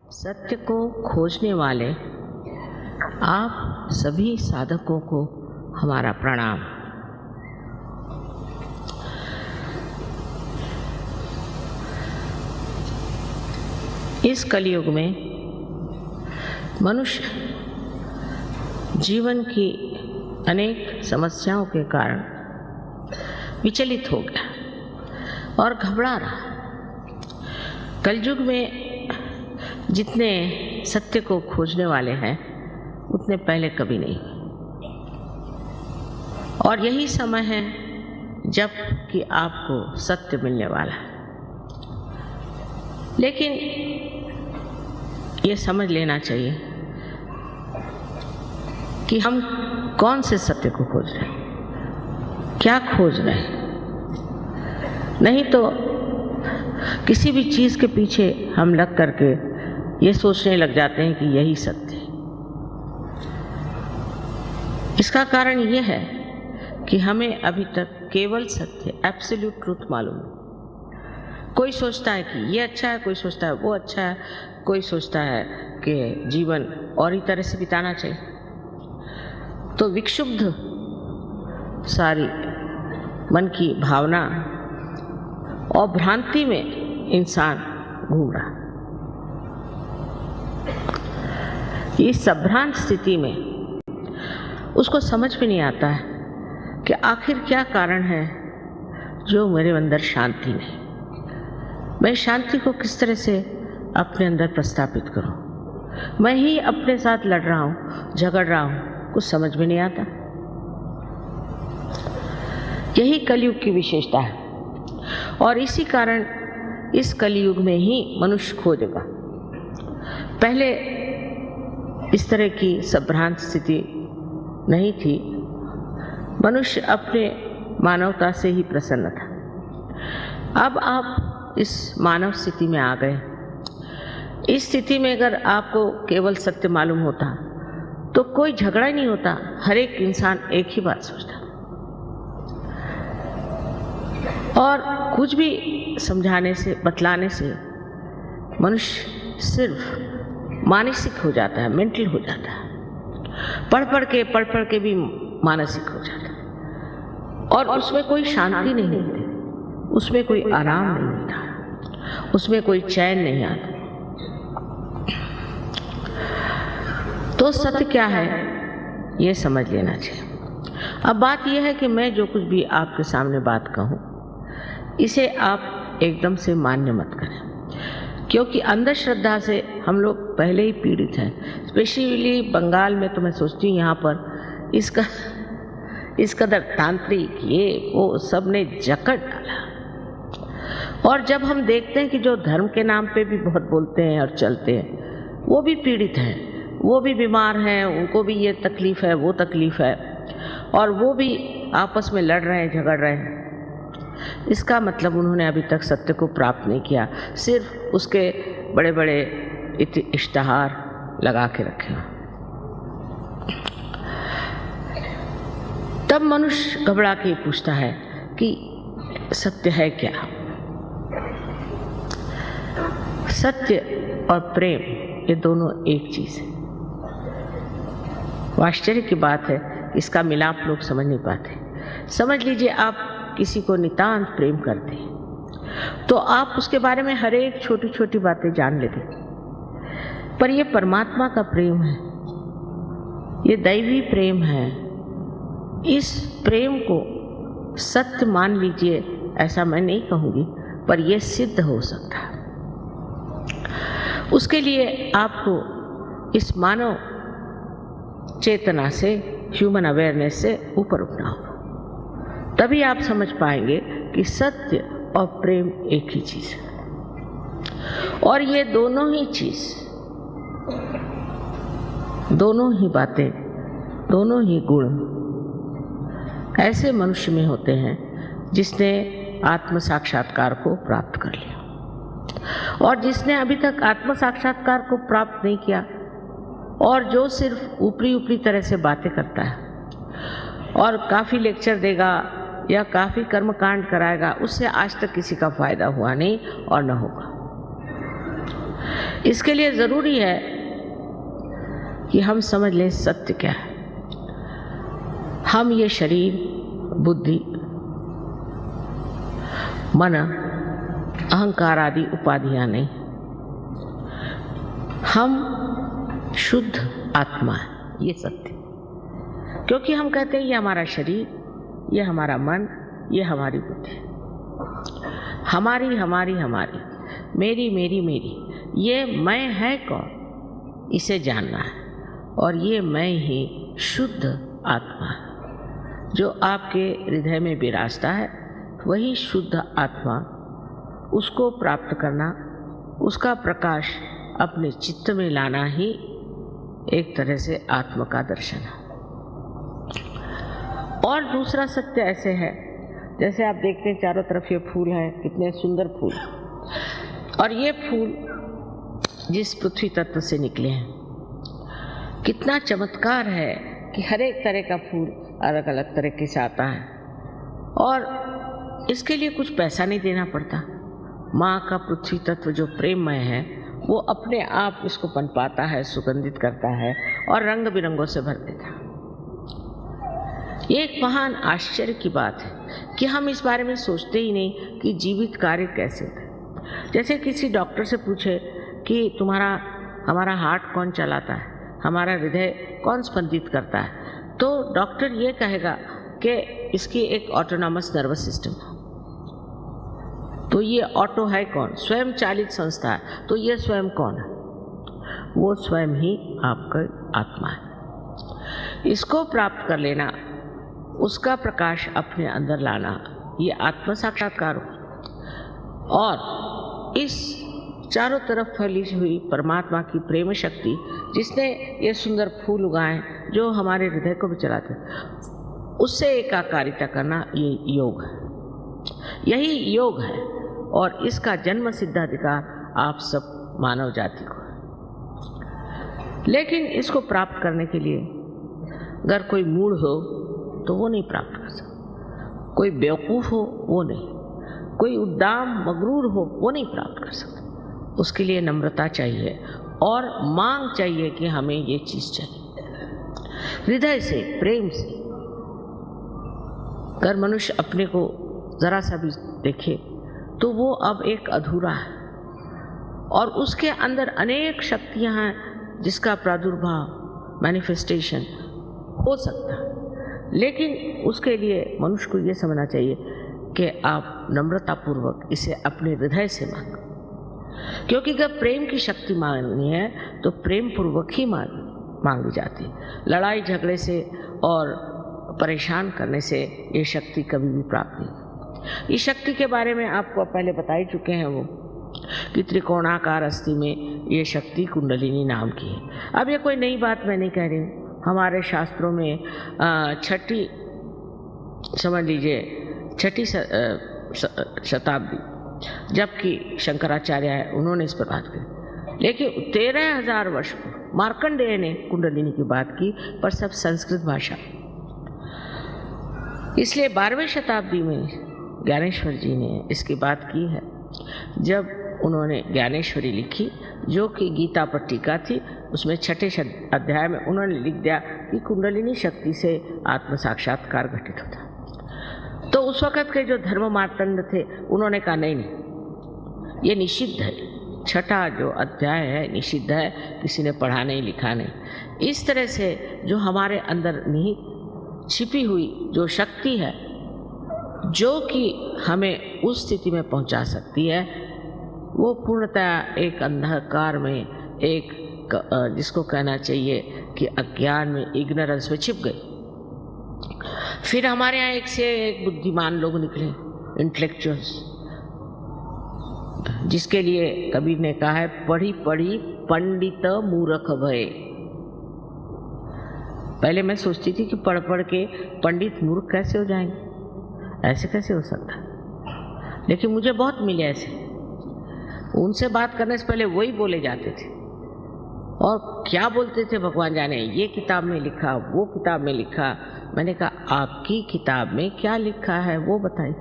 सत्य को खोजने वाले आप सभी साधकों को हमारा प्रणाम। इस कलयुग में मनुष्य जीवन की अनेक समस्याओं के कारण विचलित हो गया और घबरा रहा। कलयुग में जितने सत्य को खोजने वाले हैं उतने पहले कभी नहीं, और यही समय है जब कि आपको सत्य मिलने वाला है। लेकिन ये समझ लेना चाहिए कि हम कौन से सत्य को खोज रहे हैं, क्या खोज रहे हैं। नहीं तो किसी भी चीज़ के पीछे हम लग करके ये सोचने लग जाते हैं कि यही सत्य है। इसका कारण ये है कि हमें अभी तक केवल सत्य, एब्सोल्यूट ट्रूथ मालूम है। कोई सोचता है कि ये अच्छा है, कोई सोचता है वो अच्छा है, कोई सोचता है कि जीवन और ही तरह से बिताना चाहिए। तो विक्षुब्ध सारी मन की भावना और भ्रांति में इंसान घूम रहा। इस संभ्रांत स्थिति में उसको समझ में नहीं आता है कि आखिर क्या कारण है जो मेरे अंदर शांति नहीं। मैं शांति को किस तरह से अपने अंदर प्रस्थापित करूं। मैं ही अपने साथ लड़ रहा हूं, झगड़ रहा हूं, कुछ समझ में नहीं आता। यही कलयुग की विशेषता है, और इसी कारण इस कलयुग में ही मनुष्य खोजेगा। पहले इस तरह की संभ्रांत स्थिति नहीं थी। मनुष्य अपने मानवता से ही प्रसन्न था। अब आप इस मानव स्थिति में आ गए। इस स्थिति में अगर आपको केवल सत्य मालूम होता तो कोई झगड़ा ही नहीं होता। हर एक इंसान एक ही बात सोचता, और कुछ भी समझाने से, बतलाने से मनुष्य सिर्फ मानसिक हो जाता है, मेंटल हो जाता है। पढ़ पढ़ के भी मानसिक हो जाता है, और उसमें कोई शांति नहीं मिलती, उसमें कोई आराम नहीं मिलता, उसमें कोई चैन नहीं आता। तो सत्य क्या है ये समझ लेना चाहिए। अब बात यह है कि मैं जो कुछ भी आपके सामने बात कहूँ, इसे आप एकदम से मान्य मत करें, क्योंकि अंधश्रद्धा से हम लोग पहले ही पीड़ित हैं। स्पेशली बंगाल में तो मैं सोचती हूँ यहाँ पर इस कदर तांत्रिक ये वो सब ने जकड़ डाला। और जब हम देखते हैं कि जो धर्म के नाम पे भी बहुत बोलते हैं और चलते हैं, वो भी पीड़ित हैं, वो भी बीमार हैं, उनको भी ये तकलीफ़ है, वो तकलीफ़ है, और वो भी आपस में लड़ रहे हैं, झगड़ रहे हैं। इसका मतलब उन्होंने अभी तक सत्य को प्राप्त नहीं किया, सिर्फ उसके बड़े बड़े इश्तहार लगा के रखे। तब मनुष्य घबरा के पूछता है कि सत्य है क्या। सत्य और प्रेम ये दोनों एक चीज है। आश्चर्य की बात है, इसका मिलाप लोग समझ नहीं पाते। समझ लीजिए आप किसी को नितांत प्रेम करते हैं तो आप उसके बारे में हर एक छोटी छोटी बातें जान लेते, पर ये परमात्मा का प्रेम है, ये दैवी प्रेम है। इस प्रेम को सत्य मान लीजिए, ऐसा मैं नहीं कहूँगी, पर यह सिद्ध हो सकता है। उसके लिए आपको इस मानव चेतना से, ह्यूमन अवेयरनेस से ऊपर उठना होगा। तभी आप समझ पाएंगे कि सत्य और प्रेम एक ही चीज है, और ये दोनों ही चीज, दोनों ही बातें, दोनों ही गुण ऐसे मनुष्य में होते हैं जिसने आत्म साक्षात्कार को प्राप्त कर लिया। और जिसने अभी तक आत्म साक्षात्कार को प्राप्त नहीं किया, और जो सिर्फ ऊपरी तरह से बातें करता है और काफ़ी लेक्चर देगा या काफ़ी कर्मकांड कराएगा, उससे आज तक किसी का फायदा हुआ नहीं और न होगा। इसके लिए जरूरी है कि हम समझ लें सत्य क्या है। हम ये शरीर, बुद्धि, मन, अहंकार आदि उपाधियां नहीं, हम शुद्ध आत्मा है, ये सत्य। क्योंकि हम कहते हैं ये हमारा शरीर, ये हमारा मन, ये हमारी बुद्धि, हमारी हमारी हमारी, मेरी मेरी मेरी, ये मैं है कौन, इसे जानना है। और ये मैं ही शुद्ध आत्मा है जो आपके हृदय में विराजता है, वही शुद्ध आत्मा। उसको प्राप्त करना, उसका प्रकाश अपने चित्त में लाना ही एक तरह से आत्मा का दर्शन है। और दूसरा सत्य ऐसे है, जैसे आप देखते हैं चारों तरफ ये फूल हैं, कितने सुंदर फूल, और ये फूल जिस पृथ्वी तत्व से निकले हैं, कितना चमत्कार है कि हर एक तरह का फूल अलग अलग तरीके से आता है और इसके लिए कुछ पैसा नहीं देना पड़ता। माँ का पृथ्वी तत्व जो प्रेममय है वो अपने आप इसको पनपाता है, सुगंधित करता है और रंग बिरंगों से भर देता है। ये एक महान आश्चर्य की बात है कि हम इस बारे में सोचते ही नहीं कि जीवित कार्य कैसे होते हैं। जैसे किसी डॉक्टर से पूछे कि हमारा हार्ट कौन चलाता है, हमारा हृदय कौन स्पंदित करता है, तो डॉक्टर ये कहेगा कि इसकी एक ऑटोनॉमस नर्वस सिस्टम है। तो ये ऑटो है कौन? स्वयं चालित संस्था है। तो ये स्वयं कौन है? वो स्वयं ही आपका आत्मा है। इसको प्राप्त कर लेना, उसका प्रकाश अपने अंदर लाना, ये आत्म साक्षात्कार हो। और इस चारों तरफ फैली हुई परमात्मा की प्रेम शक्ति, जिसने ये सुंदर फूल उगाए जो हमारे हृदय को भी चलाते, उससे एकाकारिता करना, ये योग है। यही योग है और इसका जन्म सिद्धाधिकार आप सब मानव जाति को है। लेकिन इसको प्राप्त करने के लिए अगर कोई मूढ़ हो तो वो नहीं प्राप्त कर सकता, कोई बेवकूफ़ हो वो नहीं, कोई उद्दाम मगरूर हो वो नहीं प्राप्त कर सकता। उसके लिए नम्रता चाहिए और मांग चाहिए कि हमें ये चीज़ चाहिए। हृदय से, प्रेम से। अगर मनुष्य अपने को ज़रा सा भी देखे तो वो अब एक अधूरा है और उसके अंदर अनेक शक्तियां हैं जिसका प्रादुर्भाव, मैनिफेस्टेशन हो सकता है। लेकिन उसके लिए मनुष्य को ये समझना चाहिए कि आप नम्रतापूर्वक इसे अपने हृदय से मांगो। क्योंकि जब प्रेम की शक्ति मांगनी है तो प्रेम पूर्वक ही मांगी जाती है। लड़ाई झगड़े से और परेशान करने से ये शक्ति कभी भी प्राप्त नहीं। इस शक्ति के बारे में आपको पहले बता ही चुके हैं वो कि त्रिकोणाकार अस्थि में ये शक्ति कुंडलिनी नाम की है। अब ये कोई नई बात मैं नहीं कह रही हूँ। हमारे शास्त्रों में छठी, समझ लीजिए छठी शताब्दी, जबकि शंकराचार्य है, उन्होंने इस पर बात की। लेकिन 13,000 वर्ष मार्कंडेय ने कुंडलिनी की बात की, पर सब संस्कृत भाषा। इसलिए 12वीं शताब्दी में ज्ञानेश्वर जी ने इसकी बात की है, जब उन्होंने ज्ञानेश्वरी लिखी जो कि गीता पर टीका थी। उसमें छठे अध्याय में उन्होंने लिख दिया कि कुंडलिनी शक्ति से आत्म साक्षात्कार घटित होता है। तो उस वक़्त के जो धर्म मार्तंड थे उन्होंने कहा नहीं, ये निषिद्ध है, छठा जो अध्याय है निषिद्ध है, किसी ने पढ़ा नहीं लिखा नहीं। इस तरह से जो हमारे अंदर निहित छिपी हुई जो शक्ति है जो कि हमें उस स्थिति में पहुंचा सकती है, वो पूर्णतः एक अंधकार में, एक जिसको कहना चाहिए कि अज्ञान में, इग्नोरेंस में छिप गई। फिर हमारे यहाँ एक से एक बुद्धिमान लोग निकले, इंटेलेक्चुअल्स, जिसके लिए कबीर ने कहा है पढ़ी पढ़ी पंडित मूर्ख भय। पहले मैं सोचती थी कि पढ़ पढ़ के पंडित मूर्ख कैसे हो जाएंगे, ऐसे कैसे हो सकता, लेकिन मुझे बहुत मिले ऐसे। उनसे बात करने से पहले वही बोले जाते थे और क्या बोलते थे भगवान जाने, ये किताब में लिखा, वो किताब में लिखा। मैंने कहा आपकी किताब में क्या लिखा है वो बताइए।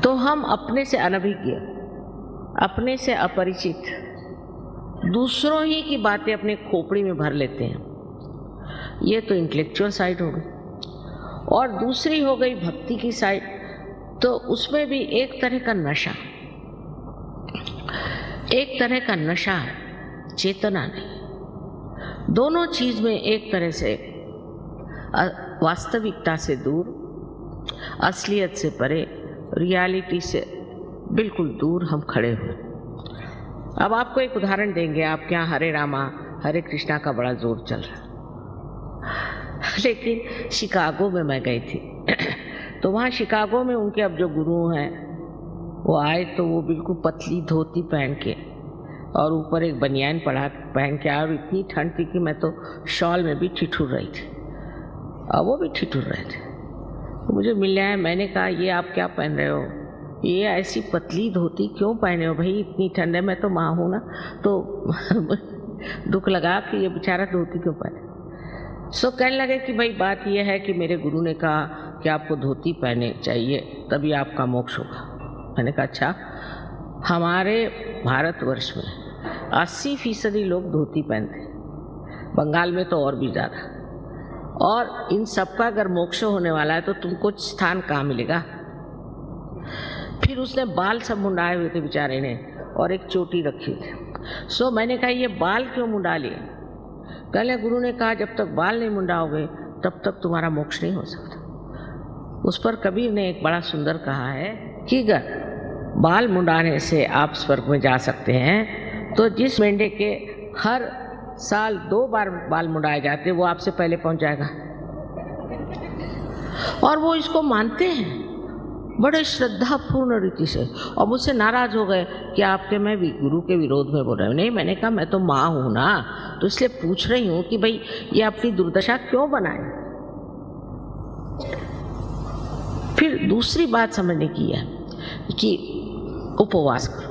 तो हम अपने से अनभिज्ञ अपने से अपरिचित दूसरों ही की बातें अपने खोपड़ी में भर लेते हैं। ये तो इंटेलेक्चुअल साइड हो गई। और दूसरी हो गई भक्ति की साइड, तो उसमें भी एक तरह का नशा, एक तरह का नशा है, चेतना नहीं। दोनों चीज में एक तरह से वास्तविकता से दूर, असलियत से परे, रियलिटी से बिल्कुल दूर हम खड़े हुए। अब आपको एक उदाहरण देंगे। आपके यहाँ हरे रामा हरे कृष्णा का बड़ा जोर चल रहा, लेकिन शिकागो में मैं गई थी तो वहाँ शिकागो में उनके अब जो गुरु हैं वो आए, तो वो बिल्कुल पतली धोती पहन के और ऊपर एक बनियान पहन के आए, और इतनी ठंड थी कि मैं तो शॉल में भी ठिठुर रही थी और वो भी ठिठुर रहे थे। तो मुझे मिलने आए, मैंने कहा ये आप क्या पहन रहे हो, ये ऐसी पतली धोती क्यों पहने हो भाई, इतनी ठंड है, मैं तो माँ हूँ ना। तो दुख लगा कि ये बेचारा धोती क्यों पहने। सो कहने लगे कि भाई बात यह है कि मेरे गुरु ने कहा कि आपको धोती पहने चाहिए तभी आपका मोक्ष होगा। मैंने कहा अच्छा। हमारे भारतवर्ष में 80% लोग धोती पहनते, बंगाल में तो और भी ज़्यादा। और इन सबका अगर मोक्ष होने वाला है तो तुमको स्थान कहाँ मिलेगा। फिर उसने बाल सब मुंडाए हुए थे बेचारे ने, और एक चोटी रखी थी। सो मैंने कहा ये बाल क्यों मुंडा लिए। कहले गुरु ने कहा जब तक बाल नहीं मुंडाओगे तब तक तुम्हारा मोक्ष नहीं हो सकता। उस पर कबीर ने एक बड़ा सुंदर कहा है कि अगर बाल मुंडाने से आप स्वर्ग में जा सकते हैं तो जिस मेंढे के हर साल 2 बार बाल मुंडाए जाते वो आपसे पहले पहुंच जाएगा। और वो इसको मानते हैं बड़े श्रद्धापूर्ण रीति से, और मुझसे नाराज हो गए कि आपके मैं भी गुरु के विरोध में बोल रहे हूँ। नहीं, मैंने कहा मैं तो माँ हूँ ना, तो इसलिए पूछ रही हूँ कि भाई ये अपनी दुर्दशा क्यों बनाए। फिर दूसरी बात समझने की है कि उपवास करो,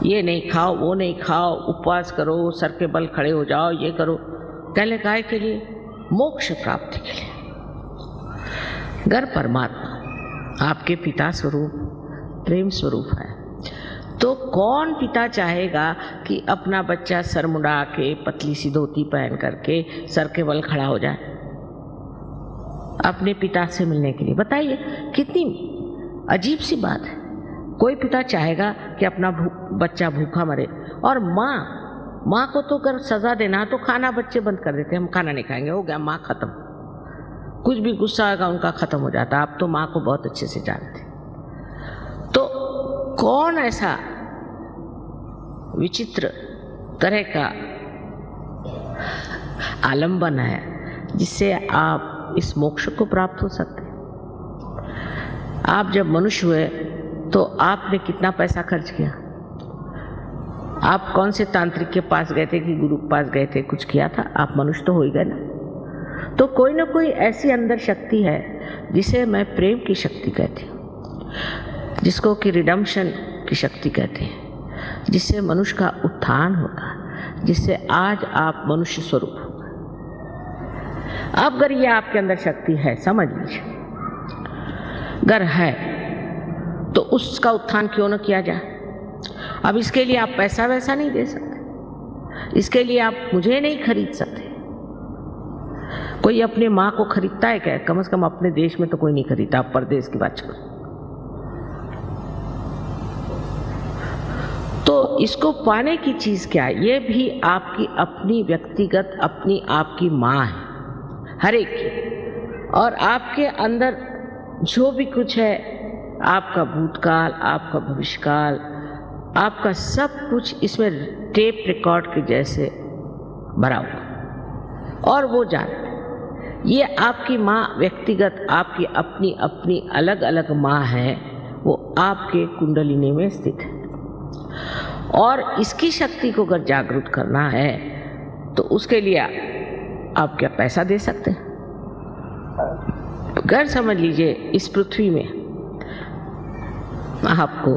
ये नहीं खाओ वो नहीं खाओ, उपवास करो, सर के बल खड़े हो जाओ, ये करो। कहले काय के लिए, मोक्ष प्राप्ति के लिए। घर परमात्मा आपके पिता स्वरूप प्रेम स्वरूप है, तो कौन पिता चाहेगा कि अपना बच्चा सर मुंडा के पतली सी धोती पहन करके सर के बल खड़ा हो जाए अपने पिता से मिलने के लिए। बताइए कितनी अजीब सी बात है। कोई पिता चाहेगा कि अपना बच्चा भूखा मरे। और माँ को तो अगर सजा देना तो खाना बच्चे बंद कर देते, हम खाना नहीं खाएंगे, हो गया माँ खत्म। कुछ भी गुस्सा आएगा उनका खत्म हो जाता। आप तो माँ को बहुत अच्छे से जानते। तो कौन ऐसा विचित्र तरह का आलंबन है जिससे आप इस मोक्ष को प्राप्त हो सकते। आप जब मनुष्य हुए तो आपने कितना पैसा खर्च किया। आप कौन से तांत्रिक के पास गए थे कि गुरु के पास गए थे, कुछ किया था? आप मनुष्य तो हो ही गए ना। तो कोई ना कोई ऐसी अंदर शक्ति है जिसे मैं प्रेम की शक्ति कहती हूँ, जिसको कि रिडम्पशन की शक्ति कहते हैं, जिससे मनुष्य का उत्थान होगा, जिससे आज आप मनुष्य स्वरूप हो। अब अगर ये आपके अंदर शक्ति है, समझ लीजिए, अगर है तो उसका उत्थान क्यों न किया जाए। अब इसके लिए आप पैसा वैसा नहीं दे सकते, इसके लिए आप मुझे नहीं खरीद सकते। कोई अपने माँ को खरीदता है क्या? कम से कम अपने देश में तो कोई नहीं खरीदता, आप परदेश की बात करो। तो इसको पाने की चीज क्या है? ये भी आपकी अपनी व्यक्तिगत अपनी आपकी माँ है, हर एक की। और आपके अंदर जो भी कुछ है, आपका भूतकाल, आपका भविष्यकाल, आपका सब कुछ इसमें टेप रिकॉर्ड के जैसे भरा हुआ। और वो जानते, ये आपकी माँ व्यक्तिगत आपकी अपनी अपनी अलग अलग माँ है, वो आपके कुंडलिनी में स्थित है। और इसकी शक्ति को अगर जागृत करना है तो उसके लिए आप क्या पैसा दे सकते हैं? अगर समझ लीजिए इस पृथ्वी में आपको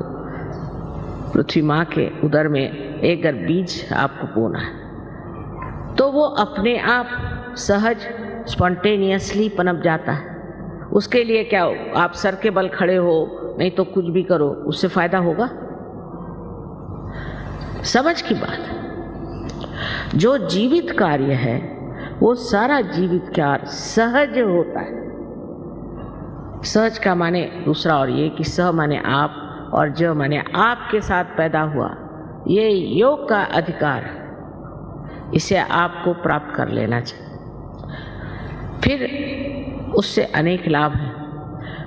पृथ्वी माँ के उदर में एक अगर बीज आपको बोना है तो वो अपने आप सहज स्पॉन्टेनियसली पनप जाता है। उसके लिए क्या हो, आप सर के बल खड़े हो नहीं तो कुछ भी करो, उससे फायदा होगा? समझ की बात है। जो जीवित कार्य है वो सारा जीवित कार्य सहज होता है। सहज का माने दूसरा और ये कि सह माने आप और ज माने आपके साथ पैदा हुआ, ये योग का अधिकार है, इसे आपको प्राप्त कर लेना चाहिए। फिर उससे अनेक लाभ हैं।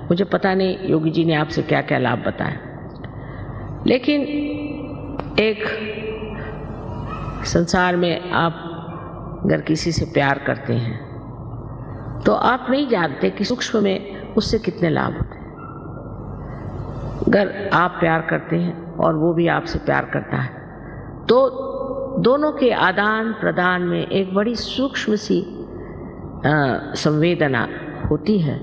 मुझे पता नहीं योगी जी ने आपसे क्या क्या लाभ बताए, लेकिन एक संसार में आप अगर किसी से प्यार करते हैं तो आप नहीं जानते कि सूक्ष्म में उससे कितने लाभ होते हैं। अगर आप प्यार करते हैं और वो भी आपसे प्यार करता है तो दोनों के आदान प्रदान में एक बड़ी सूक्ष्म सी संवेदना होती है